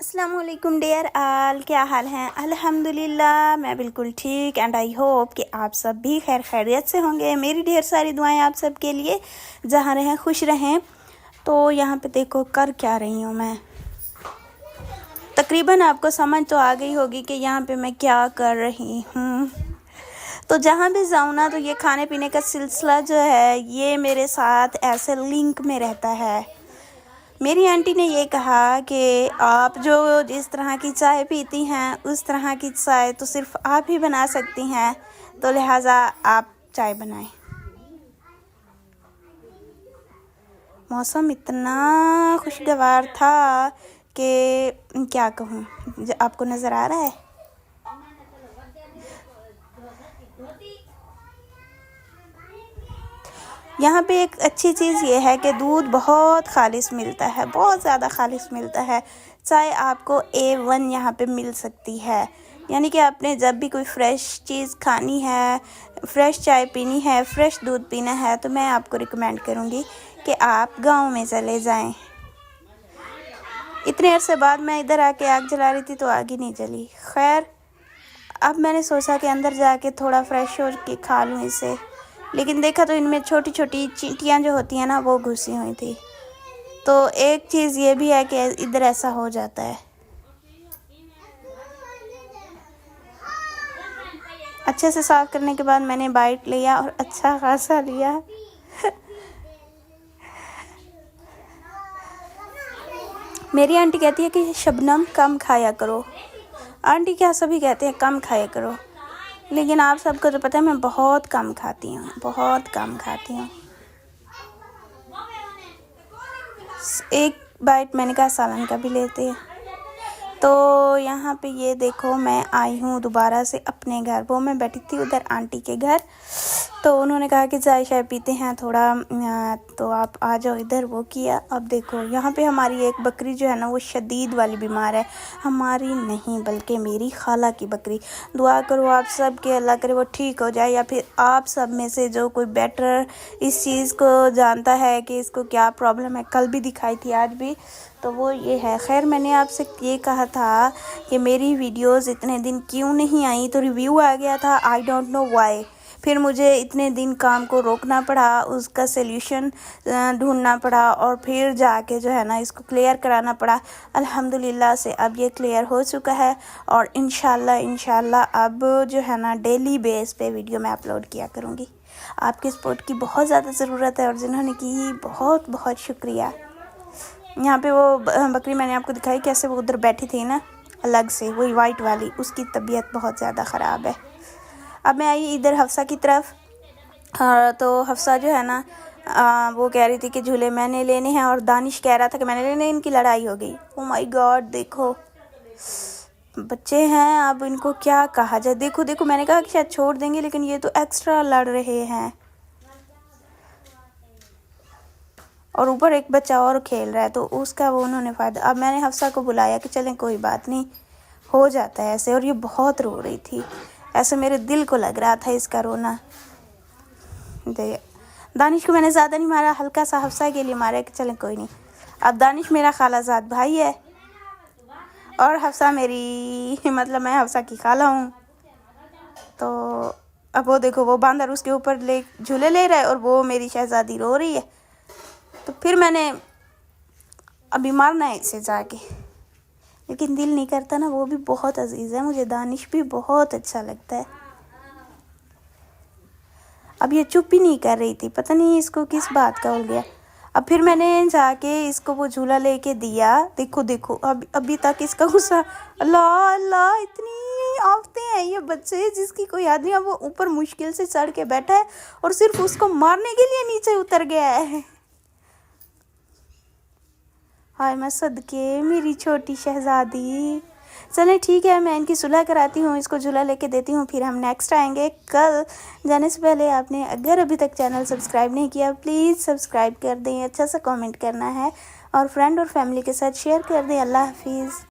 अस्सलामुअलैकुम डियर आल, क्या हाल हैं। अल्हम्दुलिल्लाह मैं बिल्कुल ठीक एंड आई होप कि आप सब भी खैर खैरियत से होंगे। मेरी ढेर सारी दुआएं आप सब के लिए, जहाँ रहें खुश रहें। तो यहाँ पे देखो कर क्या रही हूँ मैं। तकरीबन आपको समझ तो आ गई होगी कि यहाँ पे मैं क्या कर रही हूँ। तो जहाँ भी जाऊँ ना तो ये खाने पीने का सिलसिला जो है ये मेरे साथ ऐसे लिंक में रहता है। मेरी आंटी ने ये कहा कि आप जो जिस तरह की चाय पीती हैं उस तरह की चाय तो सिर्फ आप ही बना सकती हैं, तो लिहाजा आप चाय बनाएं। मौसम इतना खुशगवार था कि क्या कहूँ, आपको नज़र आ रहा है। यहाँ पे एक अच्छी चीज़ ये है कि दूध बहुत खालिस मिलता है, बहुत ज़्यादा खालिस मिलता है। चाय आपको A1 यहाँ पे मिल सकती है। यानी कि आपने जब भी कोई फ़्रेश चीज़ खानी है, फ़्रेश चाय पीनी है, फ़्रेश दूध पीना है, तो मैं आपको रिकमेंड करूँगी कि आप गांव में चले जाएं। इतने अरसे बाद मैं इधर आके आग जला रही थी तो आग ही नहीं जली। खैर अब मैंने सोचा कि अंदर जाके थोड़ा फ्रेश हो के खा लूँ इसे, लेकिन देखा तो इनमें छोटी छोटी चींटियाँ जो होती हैं ना वो घुसी हुई थी। तो एक चीज़ ये भी है कि इधर ऐसा हो जाता है। अच्छे से साफ़ करने के बाद मैंने बाइट लिया और अच्छा खासा लिया। मेरी आंटी कहती है कि शबनम कम खाया करो। आंटी क्या सभी कहते हैं कम खाया करो, लेकिन आप सबको तो पता है मैं बहुत कम खाती हूँ, बहुत कम खाती हूँ। एक बाइट मैंने कहा सालन का भी लेते हैं। तो यहाँ पे ये देखो मैं आई हूँ दोबारा से अपने घर। वो मैं बैठी थी उधर आंटी के घर, तो उन्होंने कहा कि चाय शाय पीते हैं थोड़ा, तो आप आ जाओ इधर। वो किया। अब देखो यहाँ पे हमारी एक बकरी जो है ना वो शदीद वाली बीमार है। हमारी नहीं बल्कि मेरी खाला की बकरी। दुआ करो आप सब के अल्लाह करे वो ठीक हो जाए, या फिर आप सब में से जो कोई बेटर इस चीज़ को जानता है कि इसको क्या प्रॉब्लम है। कल भी दिखाई थी, आज भी, तो वो ये है। खैर मैंने आपसे ये कहा था कि मेरी वीडियोस इतने दिन क्यों नहीं आई, तो रिव्यू आ गया था, आई डोंट नो व्हाई। फिर मुझे इतने दिन काम को रोकना पड़ा, उसका सल्यूशन ढूंढना पड़ा और फिर जाके जो है ना इसको क्लियर कराना पड़ा। अल्हम्दुलिल्लाह से अब ये क्लियर हो चुका है और इंशाल्लाह अब जो है ना डेली बेस पे वीडियो मैं अपलोड किया करूँगी। आपके सपोर्ट की बहुत ज़्यादा ज़रूरत है और जिन्होंने की बहुत बहुत शुक्रिया। यहाँ पे वो बकरी मैंने आपको दिखाई कैसे वो उधर बैठी थी ना अलग से, वही वाइट वाली, उसकी तबीयत बहुत ज़्यादा ख़राब है। अब मैं आई इधर हफ्सा की तरफ, तो हफ्सा जो है ना वो कह रही थी कि झूले मैंने लेने हैं और दानिश कह रहा था कि मैंने लेने। इनकी लड़ाई हो गई। ओ माय गॉड, देखो बच्चे हैं, अब इनको क्या कहा जाए। देखो देखो मैंने कहा कि शायद छोड़ देंगे, लेकिन ये तो एक्स्ट्रा लड़ रहे हैं और ऊपर एक बच्चा और खेल रहा है, तो उसका वो उन्होंने फ़ायदा। अब मैंने हफ्सा को बुलाया कि चलें कोई बात नहीं, हो जाता है ऐसे। और ये बहुत रो रही थी, ऐसे मेरे दिल को लग रहा था इसका रोना। दानिश को मैंने ज़्यादा नहीं मारा, हल्का सा हफ्सा के लिए मारा कि चलें कोई नहीं। अब दानिश मेरा खालाजाद भाई है और हफ्सा मेरी मतलब मैं हफ्सा की खाला हूँ। तो अब वो देखो वो बांदर उसके ऊपर ले झूले ले रहा है और वो मेरी शहज़ादी रो रही है। तो फिर मैंने अभी मारना है इसे जाके, लेकिन दिल नहीं करता ना। वो भी बहुत अजीज़ है मुझे, दानिश भी बहुत अच्छा लगता है। अब ये चुप ही नहीं कर रही थी, पता नहीं इसको किस बात का हो गया। अब फिर मैंने जाके इसको वो झूला लेके दिया। देखो देखो अभी तक इसका गुस्सा, अल्लाह अल्लाह, इतनी आफते हैं ये बच्चे जिसकी कोई याद नहीं। अब वो ऊपर मुश्किल से चढ़ के बैठा है और सिर्फ उसको मारने के लिए नीचे उतर गया है। हाय मैं सदके मेरी छोटी शहज़ादी। चलें ठीक है, मैं इनकी सुलह कराती हूँ, इसको झूला लेके देती हूँ, फिर हम नेक्स्ट आएंगे कल। जाने से पहले आपने अगर अभी तक चैनल सब्सक्राइब नहीं किया प्लीज़ सब्सक्राइब कर दें, अच्छा सा कमेंट करना है और फ्रेंड और फैमिली के साथ शेयर कर दें। अल्लाह हाफिज़।